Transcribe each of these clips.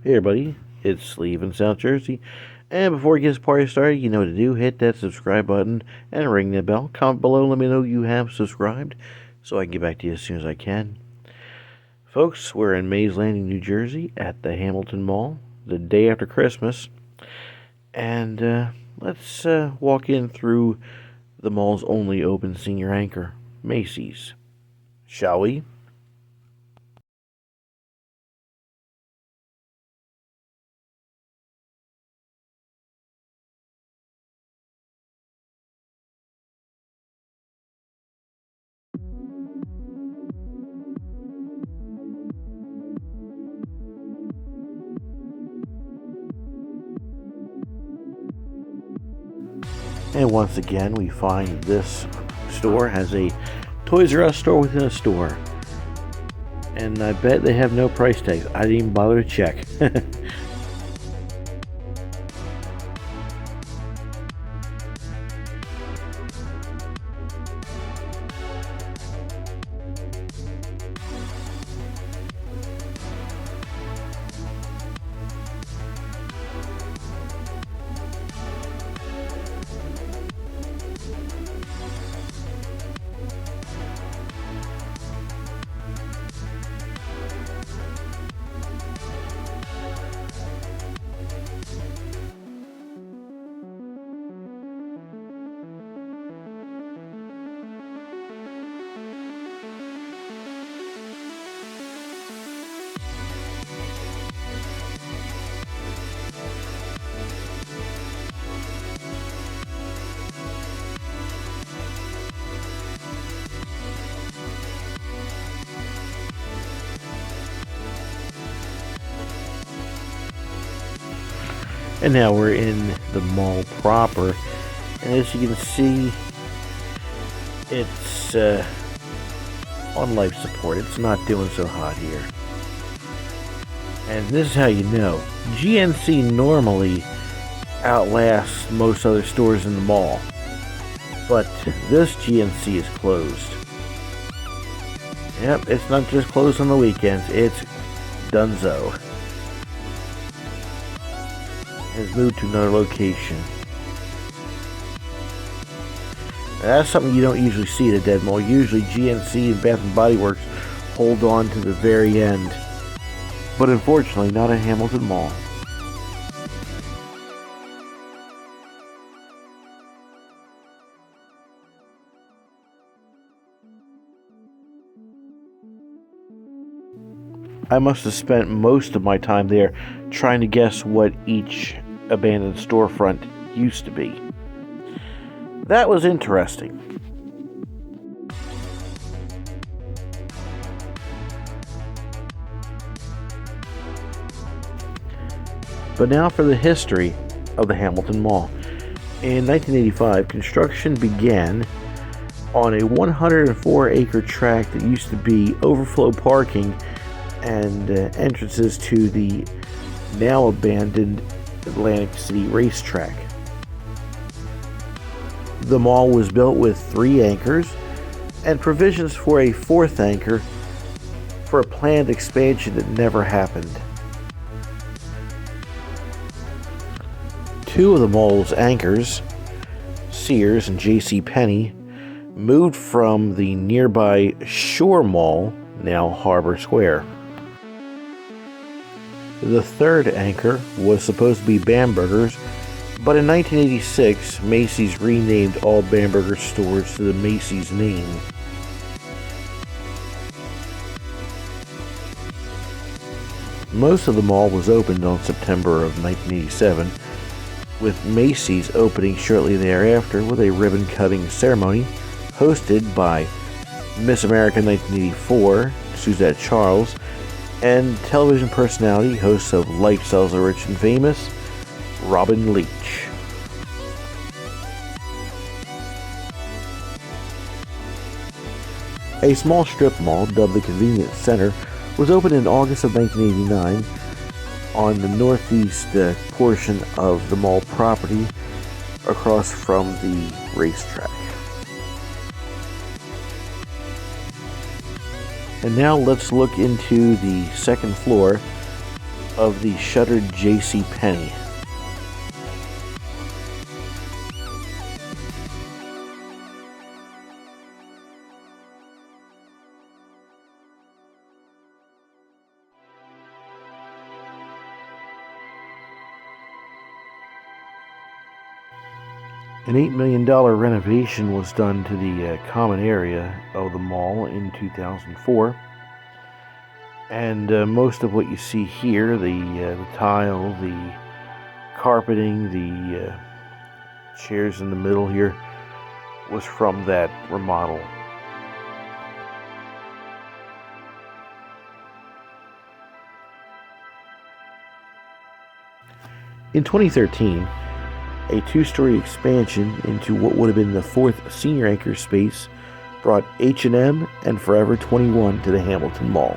Hey everybody, it's Sleeve in South Jersey. And before we get this party started, you know what to do. Hit that subscribe button and ring the bell. Comment below, let me know you have subscribed so I can get back to you as soon as I can. Folks, we're in Mays Landing, New Jersey at the Hamilton Mall, the day after Christmas. And let's walk in through the mall's only open senior anchor, Macy's. Shall we? And once again, we find this store has a Toys R Us store within a store. And I bet they have no price tags. I didn't even bother to check. And now we're in the mall proper, and as you can see, it's on life support. It's not doing so hot here. And this is how you know. GNC normally outlasts most other stores in the mall, but this GNC is closed. Yep, it's not just closed on the weekends, it's donezo. Has moved to another location. That's something you don't usually see at a dead mall. Usually GNC and Bath & Body Works hold on to the very end. But unfortunately, not at Hamilton Mall. I must have spent most of my time there trying to guess what each abandoned storefront used to be. That was interesting. But now for the history of the Hamilton Mall. In 1985, construction began on a 104-acre tract that used to be overflow parking and entrances to the now abandoned Atlantic City racetrack. The mall was built with 3 anchors and provisions for a 4th anchor for a planned expansion that never happened. 2 of the mall's anchors, Sears and J.C. Penney, moved from the nearby Shore Mall, now Harbor Square. The 3rd anchor was supposed to be Bamberger's, but in 1986, Macy's renamed all Bamberger stores to the Macy's name. Most of the mall was opened on September of 1987, with Macy's opening shortly thereafter with a ribbon-cutting ceremony hosted by Miss America 1984, Suzette Charles, and television personality, host of Lifestyles of the Rich and Famous, Robin Leach. A small strip mall, dubbed the Convenience Center, was opened in August of 1989 on the northeast portion of the mall property across from the racetrack. And now let's look into the second floor of the shuttered J.C. Penney. An $8 million renovation was done to the common area of the mall in 2004. And most of what you see here, the tile, the carpeting, the chairs in the middle here, was from that remodel. In 2013, a two-story expansion into what would have been the fourth senior anchor space brought H&M and Forever 21 to the Hamilton Mall.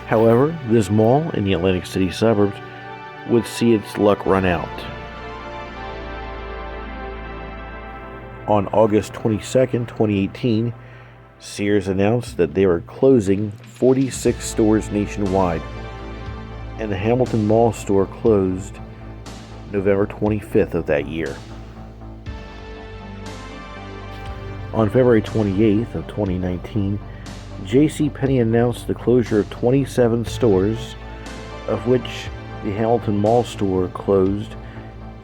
However, this mall in the Atlantic City suburbs would see its luck run out. On August 22nd, 2018, Sears announced that they were closing 46 stores nationwide, and the Hamilton Mall store closed November 25th of that year. On February 28th of 2019, JCPenney announced the closure of 27 stores, of which the Hamilton Mall store closed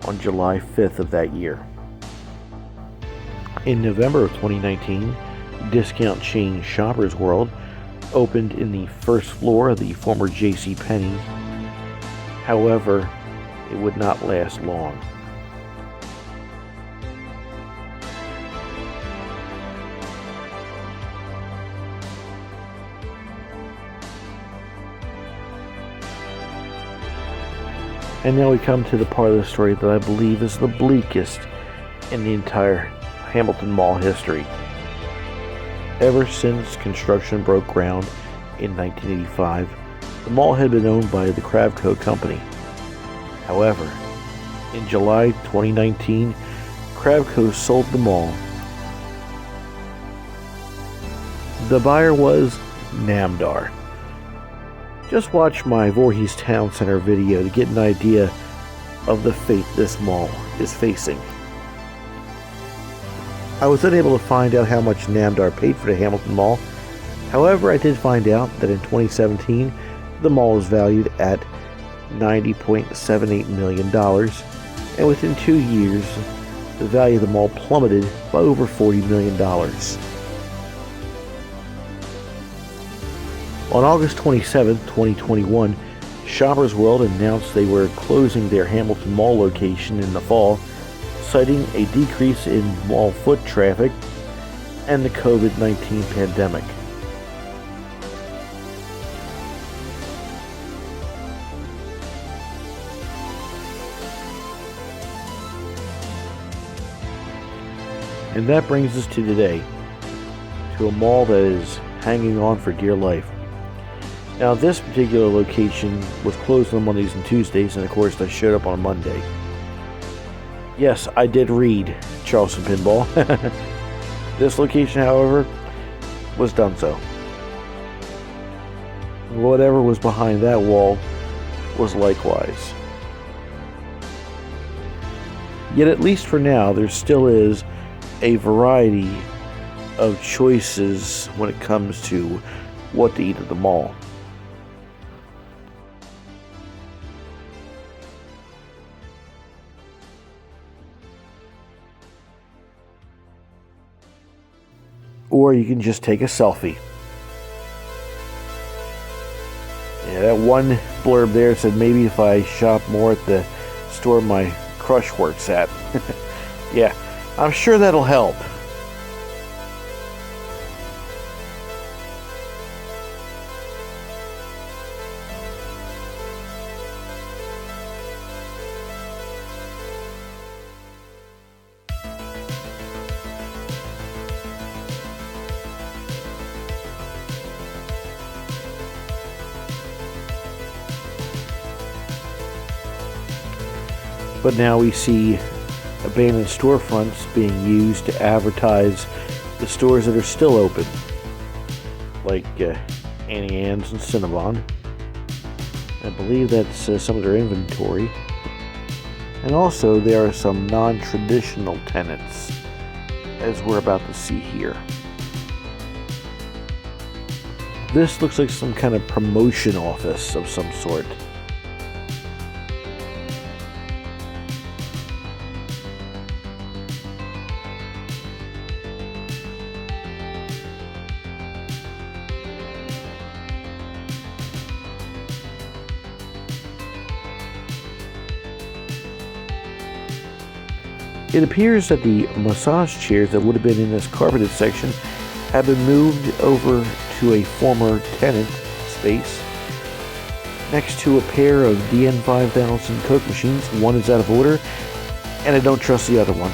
on July 5th of that year. In November of 2019, discount chain Shoppers World opened in the first floor of the former JCPenney. However, it would not last long. And now we come to the part of the story that I believe is the bleakest in the entire Hamilton Mall history. Ever since construction broke ground in 1985, the mall had been owned by the Kravco Company. However, in July 2019, Kravco sold the mall. The buyer was Namdar. Just watch my Voorhees Town Center video to get an idea of the fate this mall is facing. I was unable to find out how much Namdar paid for the Hamilton Mall. However, I did find out that in 2017, the mall was valued at $90.78 million, and within 2 years, the value of the mall plummeted by over $40 million. On August 27, 2021, Shoppers World announced they were closing their Hamilton Mall location in the fall, citing a decrease in mall foot traffic and the COVID-19 pandemic. And that brings us to today, to a mall that is hanging on for dear life. Now, this particular location was closed on Mondays and Tuesdays, and of course I showed up on a Monday. Yes, I did read Charleston Pinball. This location, however, was done so. Whatever was behind that wall was likewise. Yet at least for now, there still is a variety of choices when it comes to what to eat at the mall. Or you can just take a selfie. Yeah, that one blurb there said maybe if I shop more at the store my crush works at. Yeah, I'm sure that'll help. But now we see abandoned storefronts being used to advertise the stores that are still open, like Annie Ann's and Cinnabon. I believe that's some of their inventory. And also there are some non-traditional tenants, as we're about to see here. This looks like some kind of promotion office of some sort. It appears that the massage chairs that would have been in this carpeted section have been moved over to a former tenant space next to a pair of DN5000 Coke machines. One is out of order, and I don't trust the other one.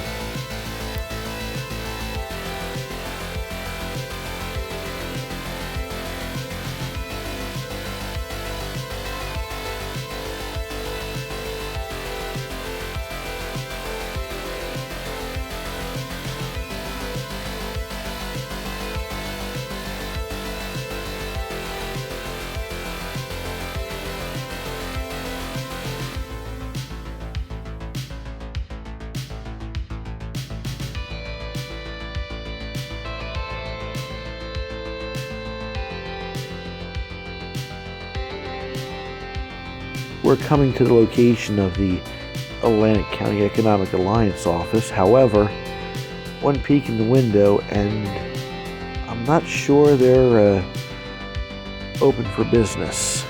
We're coming to the location of the Atlantic County Economic Alliance office. However, one peek in the window and I'm not sure they're open for business.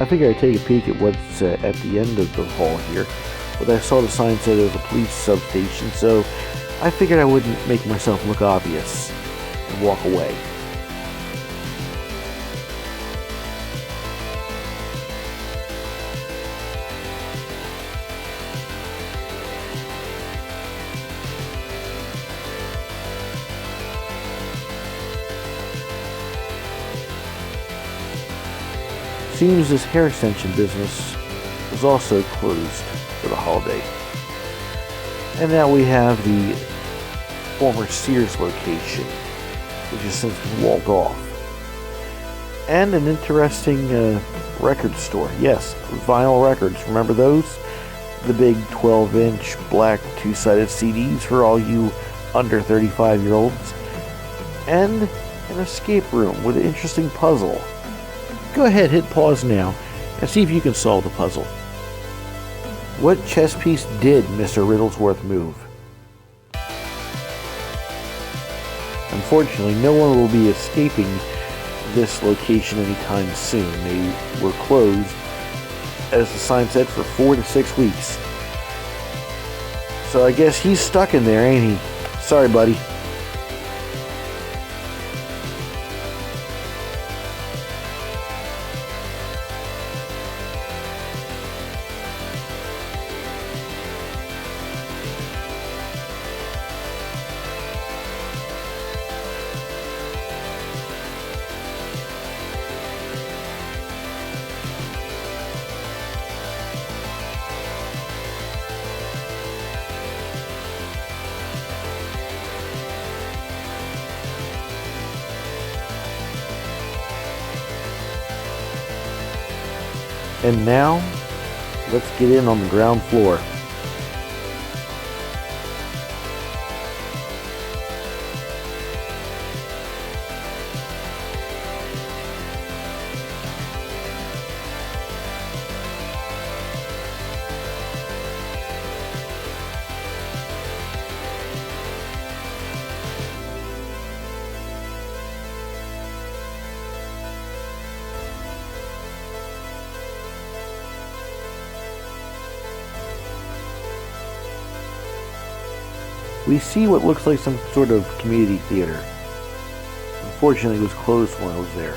I figured I'd take a peek at what's at the end of the hall here, but I saw the sign said it was a police substation, so I figured I wouldn't make myself look obvious and walk away. Seems this hair extension business was also closed for the holiday. And now we have the former Sears location, which has since been walled off. And an interesting record store. Yes, vinyl records. Remember those? The big 12-inch black two-sided CDs for all you under 35-year-olds. And an escape room with an interesting puzzle. Go ahead, hit pause now, and see if you can solve the puzzle. What chess piece did Mr. Riddlesworth move? Unfortunately, no one will be escaping this location anytime soon. They were closed, as the sign said, for 4 to 6 weeks. So I guess he's stuck in there, ain't he? Sorry, buddy. And now, let's get in on the ground floor. We see what looks like some sort of community theater. Unfortunately, it was closed when I was there.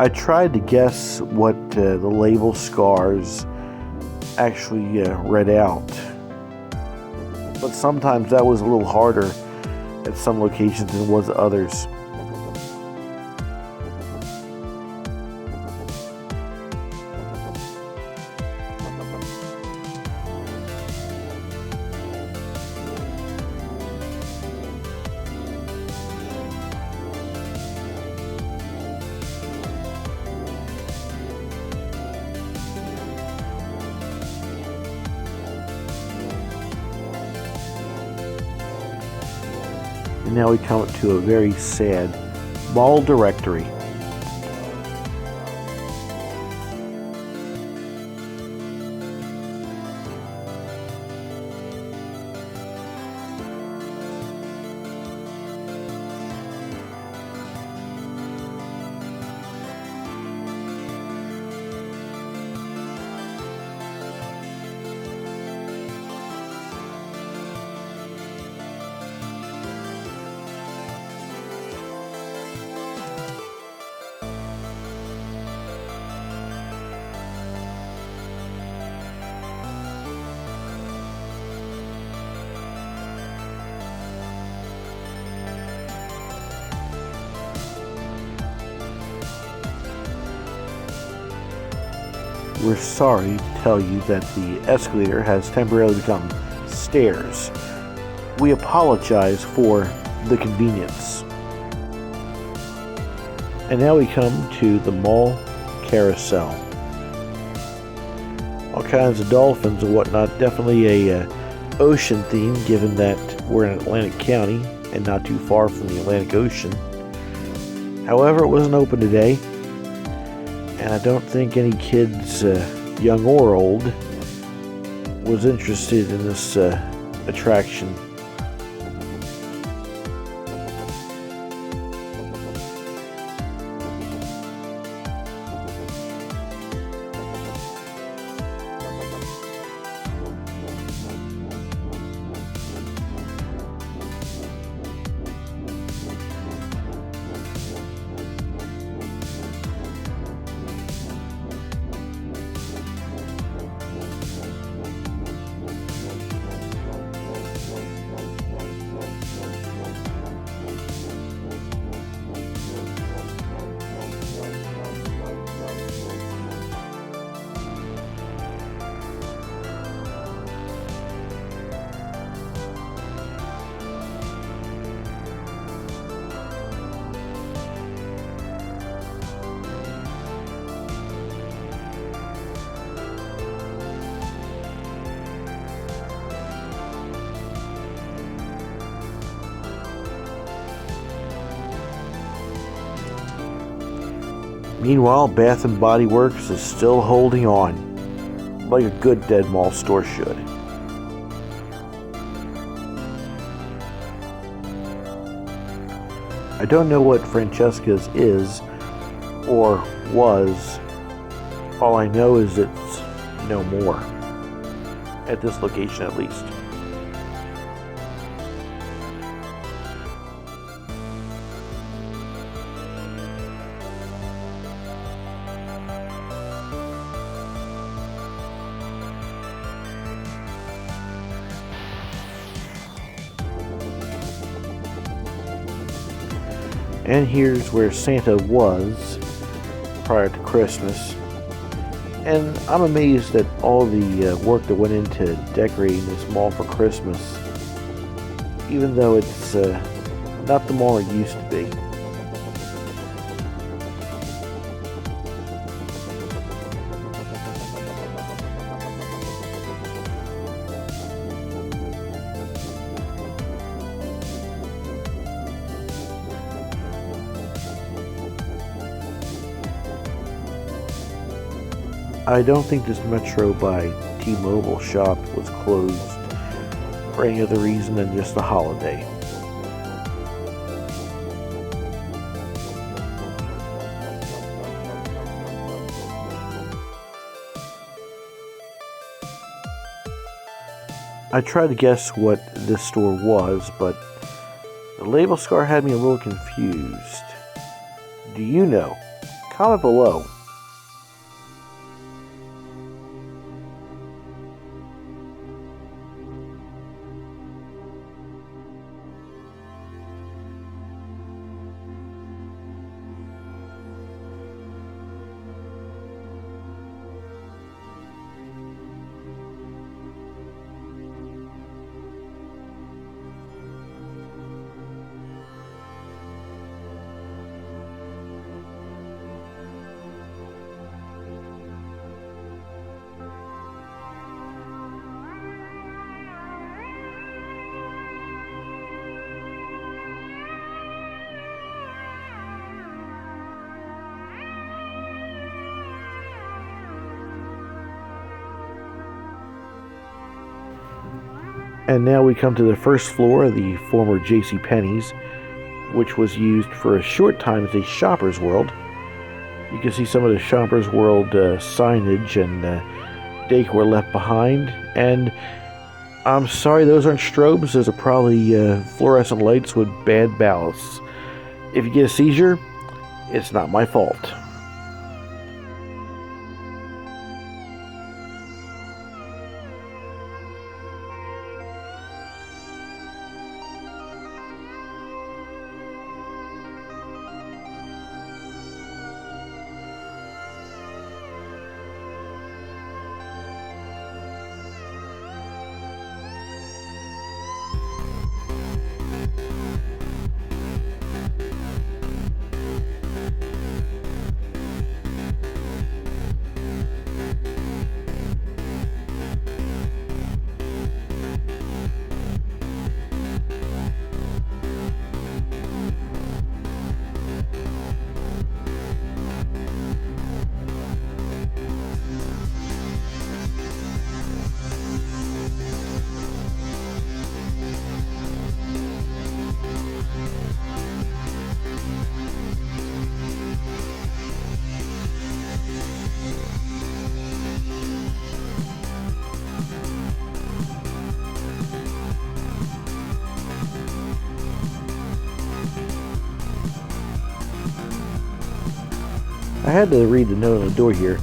I tried to guess what the label scars actually read out, but sometimes that was a little harder at some locations than it was at others. And now we come to a very sad mall directory. We're sorry to tell you that the escalator has temporarily become stairs. We apologize for the convenience. And now we come to the mall carousel. All kinds of dolphins and whatnot. Definitely a ocean theme, given that we're in Atlantic County and not too far from the Atlantic Ocean. However, it wasn't open today. And I don't think any kids, young or old, was interested in this attraction. Meanwhile, Bath & Body Works is still holding on, like a good dead mall store should. I don't know what Francesca's is, or was. All I know is it's no more. At this location, at least. And here's where Santa was prior to Christmas. And I'm amazed at all the work that went into decorating this mall for Christmas, even though it's not the mall it used to be. I don't think this Metro by T-Mobile shop was closed for any other reason than just a holiday. I tried to guess what this store was, but the label scar had me a little confused. Do you know? comment below. And now we come to the first floor of the former JCPenney's, which was used for a short time as a Shoppers World. You can see some of the Shoppers World signage and decor left behind. And I'm sorry, those aren't strobes. Those are probably fluorescent lights with bad ballasts. If you get a seizure, it's not my fault. I had to read the note on the door here.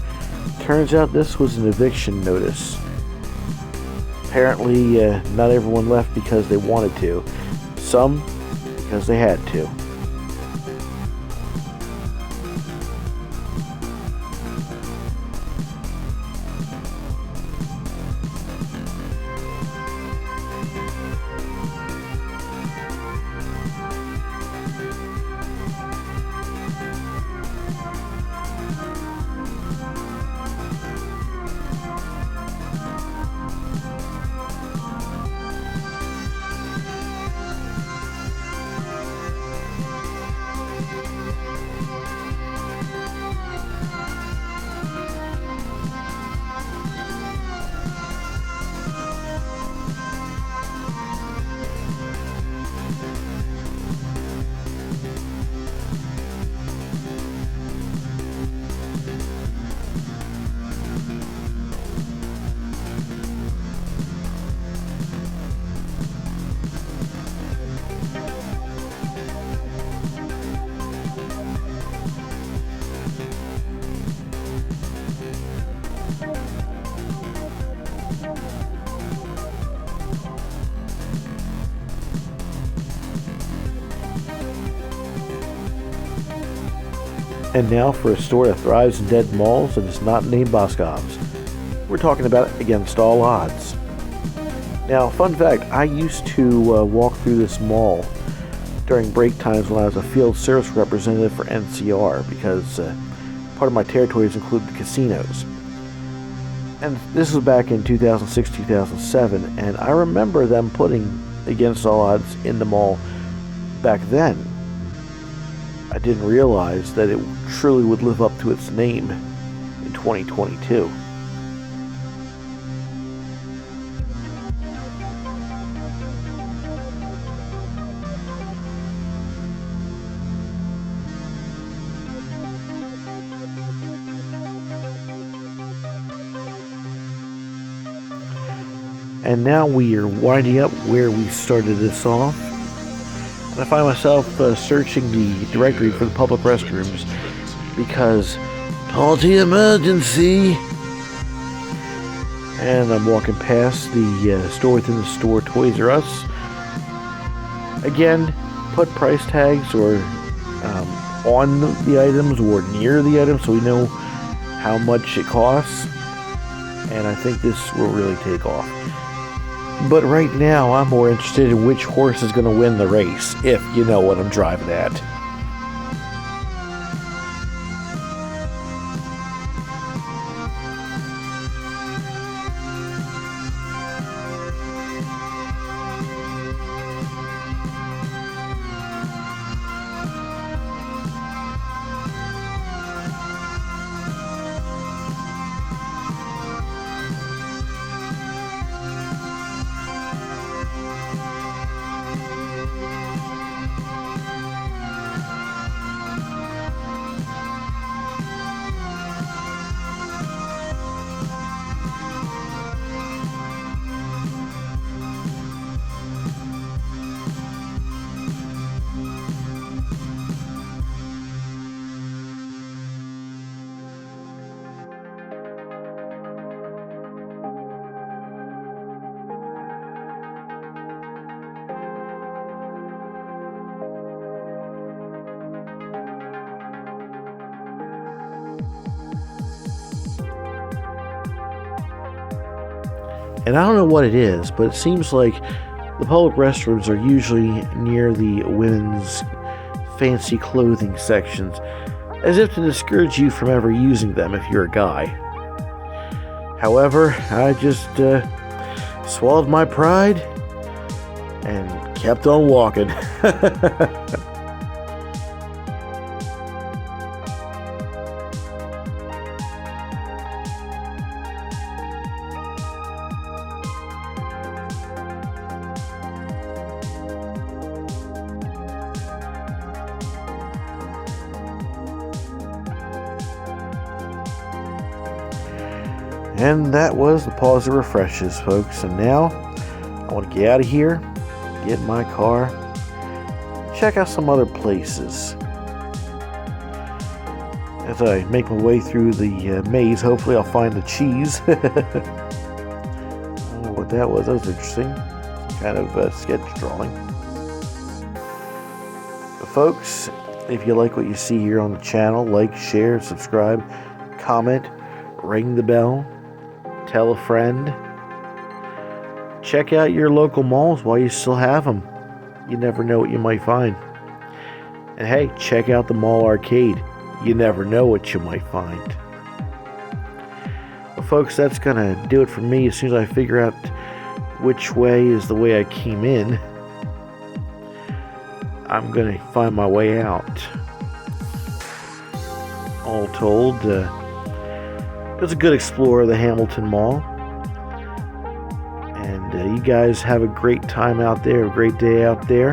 Turns out this was an eviction notice. Apparently, not everyone left because they wanted to. Some, because they had to. And now for a store that thrives in dead malls and is not named Boscov's. We're talking about Against All Odds. Now, fun fact, I used to walk through this mall during break times when I was a field service representative for NCR because part of my territories included casinos. And this was back in 2006, 2007, and I remember them putting Against All Odds in the mall back then. I didn't realize that it truly would live up to its name in 2022. And now we are winding up where we started this off. And I find myself searching the directory for the public restrooms. because Party emergency! And I'm walking past the store within the store, Toys R Us. Again, put price tags or on the items or near the items so we know how much it costs. And I think this will really take off. But right now, I'm more interested in which horse is going to win the race, if you know what I'm driving at. And I don't know what it is, but it seems like the public restrooms are usually near the women's fancy clothing sections, as if to discourage you from ever using them if you're a guy. However, I just swallowed my pride and kept on walking. And that was the pause that refreshes, folks. And now I want to get out of here, get in my car, check out some other places. As I make my way through the maze, hopefully I'll find the cheese. I don't know what that was. That was interesting. Kind of sketch drawing. But folks, if you like what you see here on the channel, like, share, subscribe, comment, ring the bell. Tell a friend. Check out your local malls while you still have them. You never know what you might find. And hey, check out the mall arcade. You never know what you might find. Well, folks, that's going to do it for me. As soon as I figure out which way is the way I came in, I'm going to find my way out. All told, it was a good explore of the Hamilton Mall. And you guys have a great time out there, a great day out there.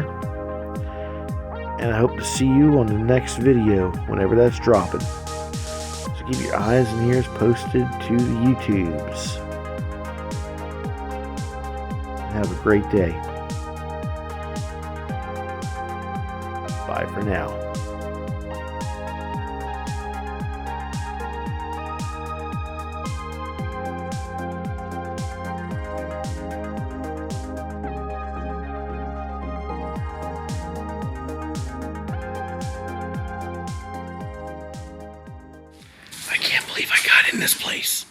And I hope to see you on the next video, whenever that's dropping. So keep your eyes and ears posted to the YouTubes. Have a great day. Bye for now. I can't believe I got in this place.